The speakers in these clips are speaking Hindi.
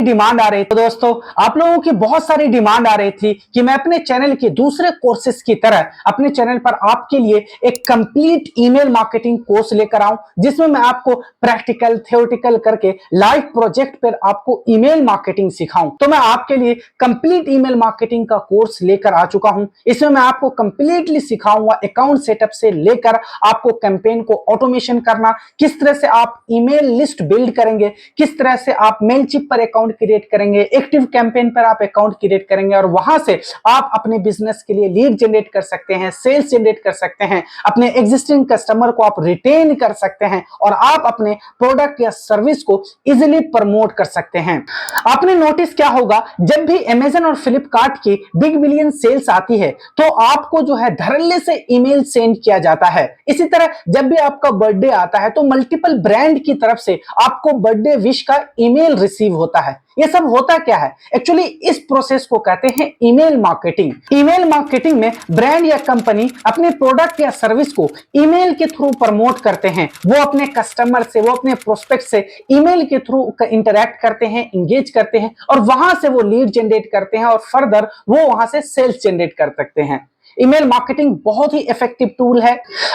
डिमांड आ रही थी दोस्तों, आप लोगों की बहुत सारी डिमांड आ रही थी कि मैं अपने चैनल के दूसरे कोर्सेज की तरह अपने चैनल पर आपके लिए एक कंप्लीट ईमेल मार्केटिंग कोर्स लेकर आऊं, जिसमें मैं आपको प्रैक्टिकल थ्योरेटिकल करके लाइव प्रोजेक्ट पर आपको ईमेल मार्केटिंग सिखाऊं। तो मैं आपके लिए कंप्लीट ईमेल मार्केटिंग का कोर्स लेकर आ चुका हूं। इसमें मैं आपको कंप्लीटली सिखाऊंगा अकाउंट सेटअप से लेकर आपको कैंपेन को ऑटोमेशन करना, किस तरह से आप ईमेल लिस्ट बिल्ड करेंगे, किस तरह से आप मेलचिप पर अकाउंट क्रिएट करेंगे, एक्टिव कैंपेन पर आप अकाउंट क्रिएट करेंगे और वहां से आप अपने बिजनेस के लिए लीड जनरेट कर सकते हैं, सेल्स जनरेट कर सकते हैं, अपने एग्जिस्टिंग कस्टमर को आप रिटेन कर सकते हैं और आप अपने प्रोडक्ट या सर्विस को इजीली प्रमोट कर सकते हैं। आपने नोटिस क्या होगा, जब भी अमेजन और फ्लिपकार्ट की बिग बिलियन सेल्स आती है तो आपको जो है धड़ल्ले से ईमेल सेंड किया जाता है। इसी तरह जब भी आपका बर्थडे आता है तो मल्टीपल ब्रांड की तरफ से आपको बर्थडे विश का ईमेल रिसीव होता है। ये सब होता क्या है? एक्चुअली इस प्रोसेस को कहते हैं ईमेल मार्केटिंग। ईमेल मार्केटिंग में ब्रांड या कंपनी अपने प्रोडक्ट या सर्विस को ईमेल के थ्रू प्रमोट करते हैं। वो अपने कस्टमर से, वो अपने प्रोस्पेक्ट से ईमेल के थ्रू इंटरैक्ट करते हैं, इंगेज करते हैं और वहां से वो लीड जनरेट करते हैं और फर्दर वो वहां से सेल्स जनरेट कर सकते हैं। ईमेल मार्केटिंग बहुत ही इफेक्टिव टूल है।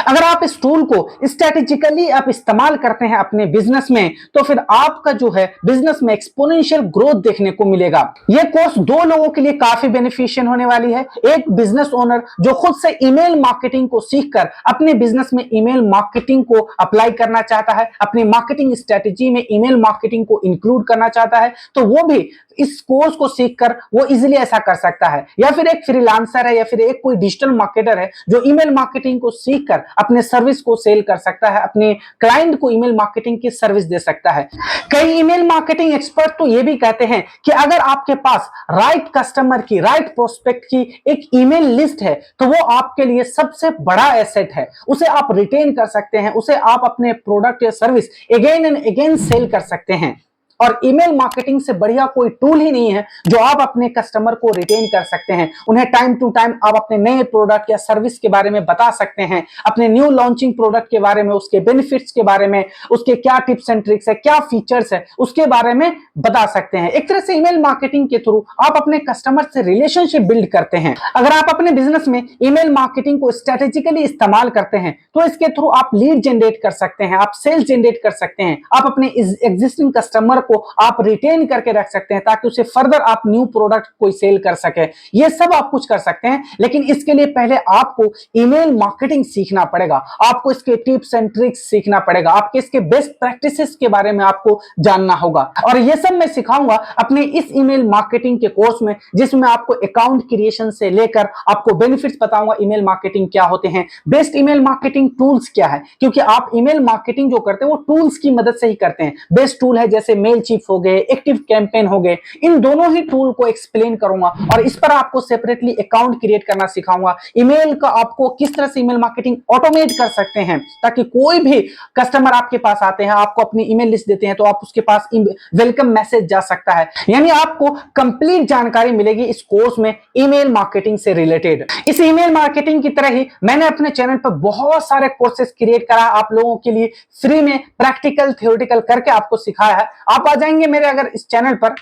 अगर आप इस टूल को स्ट्रेटेजिकली आप इस्तेमाल करते हैं अपने बिजनेस में तो फिर आपका जो है बिजनेस में एक्सपोनेंशियल ग्रोथ देखने को मिलेगा। यह कोर्स दो लोगों के लिए काफी बेनिफिशियल होने वाली है। एक बिजनेस ओनर जो खुद से ईमेल मार्केटिंग को सीखकर अपने बिजनेस में ईमेल मार्केटिंग को अप्लाई करना चाहता है, अपनी मार्केटिंग स्ट्रेटेजी में ईमेल मार्केटिंग को इंक्लूड करना चाहता है, तो वो भी इस कोर्स को सीखकर वो इजीली ऐसा कर सकता है। या फिर एक फ्रीलांसर है या फिर एक कोई डिजिटल मार्केटर है जो ईमेल मार्केटिंग को सीखकर अपने सर्विस को सेल कर सकता है, अपने क्लाइंट को ईमेल मार्केटिंग की सर्विस दे सकता है। कई ईमेल मार्केटिंग एक्सपर्ट तो ये भी कहते हैं कि अगर आपके पास राइट कस्टमर की, राइट प्रोस्पेक्ट की एक ईमेल लिस्ट है तो वो आपके लिए सबसे बड़ा एसेट है। उसे आप रिटेन कर सकते हैं, उसे आप अपने प्रोडक्ट या service again and again sell कर सकते हैं। और ईमेल मार्केटिंग से बढ़िया कोई टूल ही नहीं है जो आप अपने कस्टमर को रिटेन कर सकते हैं। उन्हें टाइम टू टाइम आप अपने नए प्रोडक्ट या सर्विस के बारे में बता सकते हैं, अपने न्यू लॉन्चिंग प्रोडक्ट के बारे में, उसके बेनिफिट्स के बारे में, उसके क्या टिप्स एंड ट्रिक्स है, क्या फीचर्स है, उसके बारे में बता सकते हैं। एक तरह से ईमेल मार्केटिंग के थ्रू आप अपने कस्टमर से रिलेशनशिप बिल्ड करते हैं। अगर आप अपने बिजनेस में ईमेल मार्केटिंग को स्ट्रेटेजिकली इस्तेमाल करते हैं तो इसके थ्रू आप लीड जनरेट कर सकते हैं, आप सेल्स जनरेट कर सकते हैं, आप अपने एग्जिस्टिंग कस्टमर को आप रिटेन करके रख सकते हैं ताकि उसे फर्दर आप न्यू प्रोडक्ट कोई सेल कर सके। ये सब आप कुछ कर सकते हैं, लेकिन इसके लिए पहले आपको ईमेल मार्केटिंग सीखना पड़ेगा। आपको इसके टिप्स एंड ट्रिक्स सीखना पड़ेगा, आपके इसके बेस्ट प्रैक्टिसेस के बारे में आपको जानना होगा और ये सब मैं सिखाऊंगा अपने इस ईमेल मार्केटिंग के कोर्स में, जिसमें आपको अकाउंट क्रिएशन से लेकर आपको बेनिफिट्स बताऊंगा, ईमेल मार्केटिंग क्या होते हैं, बेस्ट ईमेल मार्केटिंग टूल्स क्या है, क्योंकि आप ईमेल मार्केटिंग जो करते हैं वो टूल्स की मदद से ही करते हैं। बेस्ट टूल है जैसे मेलचिप हो गए, एक्टिव कैंपेन हो गए, इन दोनों ही टूल को एक्सप्लेन करूंगा और इस पर आपको सेपरेटली अकाउंट क्रिएट करना सिखाऊंगा। ईमेल का आपको किस तरह से ईमेल मार्केटिंग ऑटोमेट कर सकते हैं ताकि कोई भी कस्टमर आपके पास आते हैं, आपको अपनी ईमेल लिस्ट देते हैं तो आप उसके पास वेलकम मैसेज जा सकता है। यानी आपको कंप्लीट जानकारी मिलेगी इस कोर्स में ईमेल मार्केटिंग से रिलेटेड। इस ईमेल मार्केटिंग की तरह ही मैंने अपने चैनल पर बहुत सारे कोर्सेज क्रिएट करा आप लोगों के लिए, फ्री में प्रैक्टिकल थ्योरेटिकल करके आपको सिखाया है। आप आ जाएंगे मेरे अगर इस चैनल पर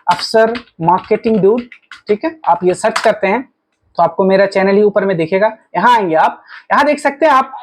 अफसर मार्केटिंग डूड, ठीक है, आप ये सर्च करते हैं तो आपको मेरा चैनल ही ऊपर में दिखेगा। यहां आएंगे आप, यहां देख सकते हैं आप।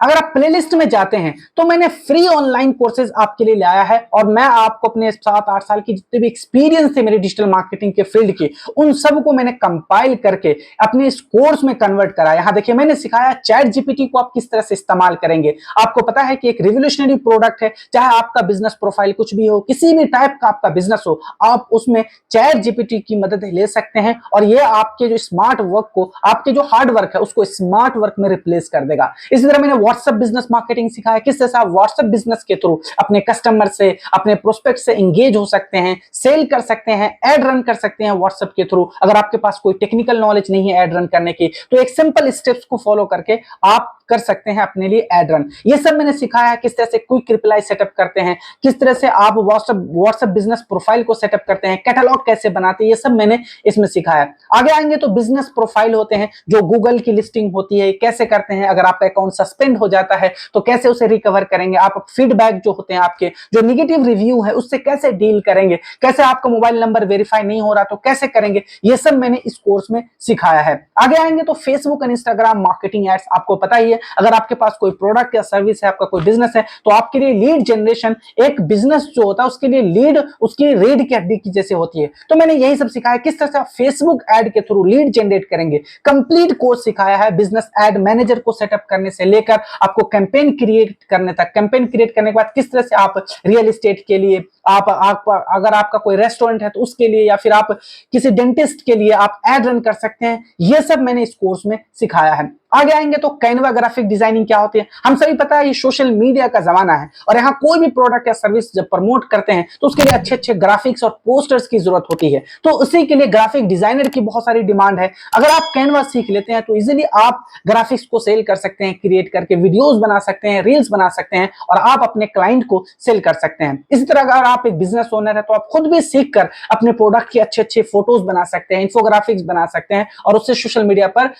अगर आप प्लेलिस्ट में जाते हैं तो मैंने फ्री ऑनलाइन कोर्सेज आपके लिए लाया है और मैं आपको अपने 7-8 साल की जितने भी एक्सपीरियंस थे मेरे डिजिटल मार्केटिंग के फील्ड के, उन सब को मैंने कंपाइल करके अपने इस कोर्स में कन्वर्ट करा। यहां देखिए मैंने सिखाया चैट जीपीटी को आप किस तरह से इस्तेमाल करेंगे। आपको पता है कि एक रिवोल्यूशनरी प्रोडक्ट है, चाहे आपका बिजनेस प्रोफाइल कुछ भी हो, किसी भी टाइप का आपका बिजनेस हो, आप उसमें चैट जीपीटी की मदद ले सकते हैं और ये आपके जो स्मार्ट वर्क को, आपके जो हार्ड वर्क है उसको स्मार्ट वर्क में रिप्लेस कर देगा। इसी तरह मैंने व्हाट्सएप बिजनेस मार्केटिंग सिखाया, किस तरह से आप व्हाट्सएप बिजनेस के थ्रू अपने कस्टमर से, अपने प्रोस्पेक्ट से एंगेज हो सकते हैं, सेल कर सकते हैं, एड रन कर सकते हैं व्हाट्सएप के थ्रू। अगर आपके पास कोई टेक्निकल नॉलेज नहीं है एड रन करने की तो एक सिंपल स्टेप्स को फॉलो करके आप कर सकते हैं अपने लिए एड रन। ये सब मैंने सिखाया है, किस तरह से क्विक रिप्लाई सेटअप करते हैं, किस तरह से आप व्हाट्सएप बिजनेस प्रोफाइल को सेटअप करते हैं, कैटलॉग कैसे बनाते हैं, ये सब मैंने इसमें सिखाया। आगे आएंगे तो बिजनेस प्रोफाइल होते हैं, जो गूगल की लिस्टिंग होती है, कैसे करते हैं, अगर आपका अकाउंट सस्पेंड हो जाता है तो कैसे उसे रिकवर करेंगे, आप फीडबैक जो होते हैं, आपके जो निगेटिव रिव्यू है उससे कैसे डील करेंगे, कैसे आपका मोबाइल नंबर वेरीफाई नहीं हो रहा तो कैसे करेंगे, ये सब मैंने इस कोर्स में सिखाया है। आगे आएंगे तो Facebook and Instagram marketing ads, आपको पता ही है, अगर आपके पास कोई प्रोडक्ट या सर्विस है, आपका कोई बिजनेस है, तो आपके लिए लीड जनरेशन, एक बिजनेस जो होता है उसके लिए लीड उसकी रीढ़ की हड्डी की जैसे होती है। तो मैंने यही सब सिखाया, किस तरह से आप फेसबुक एड के थ्रू लीड जनरेट करेंगे। कंप्लीट कोर्स सिखाया है, बिजनेस एड मैनेजर को सेटअप करने से लेकर आपको कैंपेन क्रिएट करने तक। कैंपेन क्रिएट करने के बाद किस तरह से आप रियल एस्टेट के लिए, आप अगर आपका कोई रेस्टोरेंट है तो उसके लिए, या फिर आप किसी डेंटिस्ट के लिए आप एड रन कर सकते हैं, ये सब मैंने इस कोर्स में सिखाया है। आगे आएंगे तो कैनवा ग्राफिक डिजाइनिंग क्या होती है। हम सभी पता है ये सोशल मीडिया का जमाना है और यहाँ कोई भी प्रोडक्ट या सर्विस जब प्रमोट करते हैं तो उसके लिए अच्छे अच्छे ग्राफिक्स और पोस्टर्स की जरूरत होती है, तो उसी के लिए ग्राफिक डिजाइनर की बहुत सारी डिमांड है। अगर आप कैनवा सीख लेते हैं तो इजीली आप ग्राफिक्स को सेल कर सकते हैं, क्रिएट करके वीडियोस बना सकते हैं, रील्स बना सकते हैं और आप अपने क्लाइंट को सेल कर सकते हैं। इसी तरह अगर आप एक बिजनेस ओनर है तो आप खुद भी सीख कर अपने प्रोडक्ट के अच्छे अच्छे फोटोज बना सकते हैं, इन्फोग्राफिक्स बना सकते हैं और उससे सोशल मीडिया पर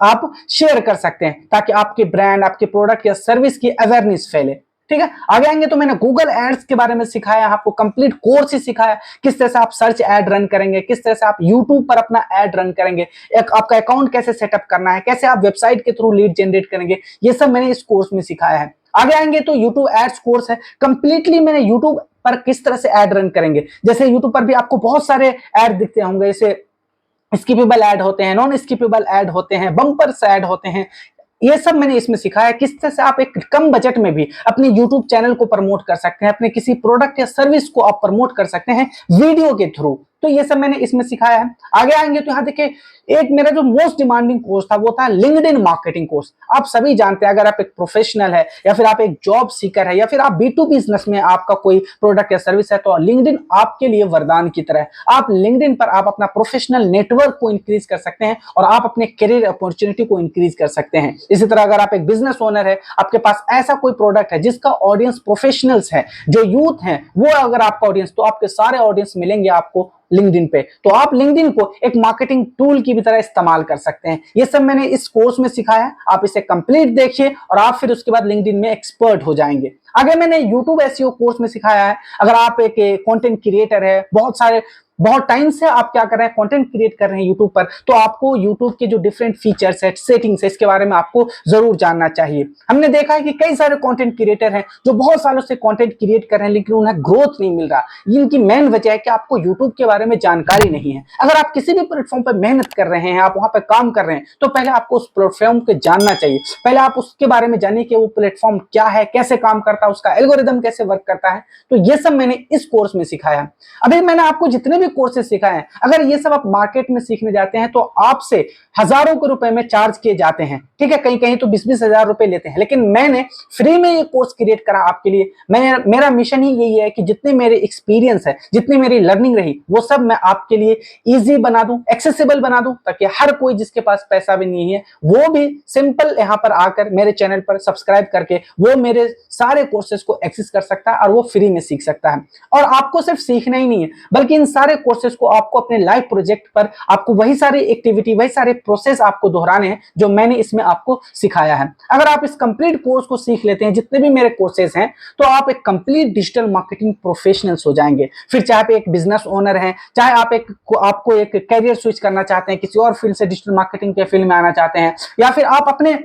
आप शेयर कर सकते हैं, ताकि आपके ब्रांड, आपके प्रोडक्ट या सर्विस की अवेयरनेस फैले। ठीक है, आगे आएंगे तो मैंने गूगल एड्स के बारे में सिखाया, आपको कंप्लीट कोर्स ही सिखाया, किस तरह से आप सर्च एड रन करेंगे, किस तरह से आप यूट्यूब पर अपना एड रन करेंगे, एक आपका अकाउंट कैसे सेटअप करना है, कैसे आप वेबसाइट के थ्रू लीड जनरेट करेंगे, ये सब मैंने इस कोर्स में सिखाया है। आगे आएंगे तो यूट्यूब एड्स कोर्स है, कंप्लीटली मैंने यूट्यूब पर किस तरह से एड रन करेंगे। जैसे यूट्यूब पर भी आपको बहुत सारे एड दिखते होंगे, जैसे स्किपेबल एड होते हैं, नॉन स्किपेबल एड होते हैं, बम्पर्स एड होते हैं, ये सब मैंने इसमें सिखाया है, किस तरह से आप एक कम बजट में भी अपने YouTube चैनल को प्रमोट कर सकते हैं, अपने किसी प्रोडक्ट या सर्विस को आप प्रमोट कर सकते हैं वीडियो के थ्रू। तो ये सब मैंने इसमें सिखाया है। आगे आएंगे तो यहाँ देखिए, एक मेरा जो मोस्ट डिमांडिंग कोर्स था वो था लिंक्डइन मार्केटिंग कोर्स। आप सभी जानते हैं, अगर आप एक प्रोफेशनल है या फिर आप एक जॉब सीकर है या फिर आप B2B बिजनेस में आपका कोई प्रोडक्ट या सर्विस है, तो लिंक्डइन आपके लिए वरदान की तरह है। आप लिंक्डइन पर आप अपना प्रोफेशनल नेटवर्क को इंक्रीज कर सकते हैं और आप अपने करियर अपॉर्चुनिटी को इंक्रीज कर सकते हैं। इसी तरह अगर आप एक बिजनेस ओनर है, आपके पास ऐसा कोई प्रोडक्ट है जिसका ऑडियंस प्रोफेशनल्स है, जो यूथ है, वो अगर आपका ऑडियंस, तो आपके सारे ऑडियंस मिलेंगे आपको लिंक्डइन पे, तो आप लिंक्डइन को एक मार्केटिंग टूल की भी तरह इस्तेमाल कर सकते हैं। ये सब मैंने इस कोर्स में सिखाया है, आप इसे कंप्लीट देखिए और आप फिर उसके बाद लिंक्डइन में एक्सपर्ट हो जाएंगे। आगे मैंने यूट्यूब एसईओ कोर्स में सिखाया है, अगर आप एक कंटेंट क्रिएटर है, बहुत टाइम से आप क्या कर रहे हैं, कंटेंट क्रिएट कर रहे हैं यूट्यूब पर, तो आपको यूट्यूब के जो डिफरेंट फीचर्स है, सेटिंग्स है, इसके बारे में आपको जरूर जानना चाहिए। हमने देखा है कि कई सारे कंटेंट क्रिएटर हैं जो बहुत सालों से कंटेंट क्रिएट कर रहे हैं लेकिन उन्हें ग्रोथ नहीं मिल रहा। इनकी मेन वजह है कि आपको यूट्यूब के बारे में जानकारी नहीं है। अगर आप किसी भी प्लेटफॉर्म पर मेहनत कर रहे हैं, आप वहां पर काम कर रहे हैं, तो पहले आपको उस प्लेटफॉर्म को जानना चाहिए। पहले आप उसके बारे में जानिए कि वो प्लेटफॉर्म क्या है, कैसे काम करता है, उसका एल्गोरिदम कैसे वर्क करता है। तो ये सब मैंने इस कोर्स में सिखाया। अभी मैंने आपको जितने भी कोर्सेज सिखाए हैं, अगर ये सब आप मार्केट में सीखने जाते हैं तो आपसे हजारों के रुपए में चार्ज किए जाते हैं। ठीक है, कहीं कहीं तो 20-20 हजार रुपए लेते हैं, लेकिन मैंने फ्री में ये कोर्स क्रिएट करा आपके लिए। मेरा मिशन ही यही है कि जितने मेरे एक्सपीरियंस है, जितनी मेरी लर्निंग रही, वो सब मैं आपके लिए इजी बना दूं, एक्सेसिबल बना दूं, ताकि हर कोई जिसके पास पैसा भी नहीं है वो भी सिंपल यहाँ पर आकर मेरे चैनल पर सब्सक्राइब करके वो मेरे सारे कोर्सेज को एक्सेस कर सकता है और वो फ्री में सीख सकता है। और आपको सिर्फ सीखना ही नहीं है, बल्कि इन सारे कोर्सेज को आपको अपने लाइव प्रोजेक्ट पर आपको वही सारी एक्टिविटी, वही सारे प्रोसेस आपको दोहराने हैं जो मैंने इसमें आपको सिखाया है। अगर आप इस कंप्लीट कोर्स को सीख लेते हैं, जितने भी मेरे कोर्सेज हैं, तो आप एक कंप्लीट डिजिटल मार्केटिंग प्रोफेशनल्स हो जाएंगे। फिर चाहे आप एक बिजनेस ओनर हैं, चाहे आपको एक कैरियर स्विच करना चाहते हैं, किसी और फील्ड से डिजिटल मार्केटिंग के फील्ड में आना चाहते हैं, या फिर आप अपने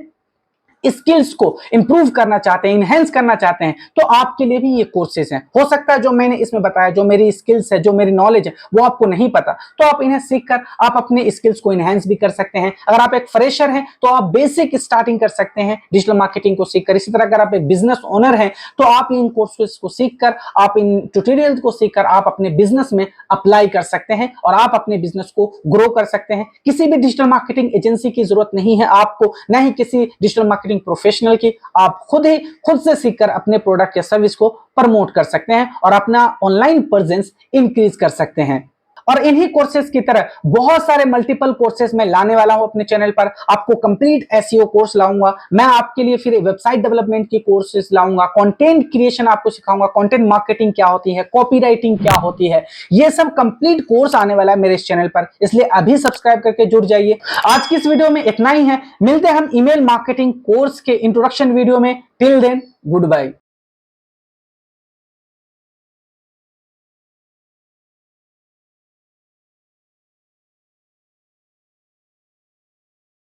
स्किल्स को इंप्रूव करना चाहते हैं, इनहेंस करना चाहते हैं, तो आपके लिए भी ये कोर्सेज हैं। हो सकता है जो मैंने इसमें बताया, जो मेरी स्किल्स है, जो मेरी नॉलेज है, वो आपको नहीं पता, तो आप इन्हें सीखकर आप अपने स्किल्स को इनहेंस भी कर सकते हैं। अगर आप एक फ्रेशर हैं तो आप बेसिक स्टार्टिंग कर सकते हैं डिजिटल मार्केटिंग को सीखकर। इसी तरह अगर आप एक बिजनेस ओनर हैं तो आप इन कोर्सेज को सीखकर, आप इन ट्यूटोरियल्स को सीखकर आप अपने बिजनेस में अप्लाई कर सकते हैं और आप अपने बिजनेस को ग्रो कर सकते हैं। किसी भी डिजिटल मार्केटिंग एजेंसी की जरूरत नहीं है आपको, न ही किसी डिजिटल मार्केटिंग प्रोफेशनल की। आप खुद से सीखकर अपने प्रोडक्ट या सर्विस को प्रमोट कर सकते हैं और अपना ऑनलाइन प्रेजेंस इंक्रीज कर सकते हैं। और इन्हीं कोर्सेज की तरह बहुत सारे मल्टीपल कोर्सेज मैं लाने वाला हूं अपने चैनल पर। आपको कंप्लीट एसईओ कोर्स लाऊंगा मैं आपके लिए, फिर वेबसाइट डेवलपमेंट की कोर्सेज लाऊंगा, कंटेंट क्रिएशन आपको सिखाऊंगा, कंटेंट मार्केटिंग क्या होती है, कॉपीराइटिंग क्या होती है, ये सब कंप्लीट कोर्स आने वाला है मेरे इस चैनल पर, इसलिए अभी सब्सक्राइब करके जुड़ जाइए। आज की इस वीडियो में इतना ही है, मिलते हैं हम ईमेल मार्केटिंग कोर्स के इंट्रोडक्शन वीडियो में। Till then good bye.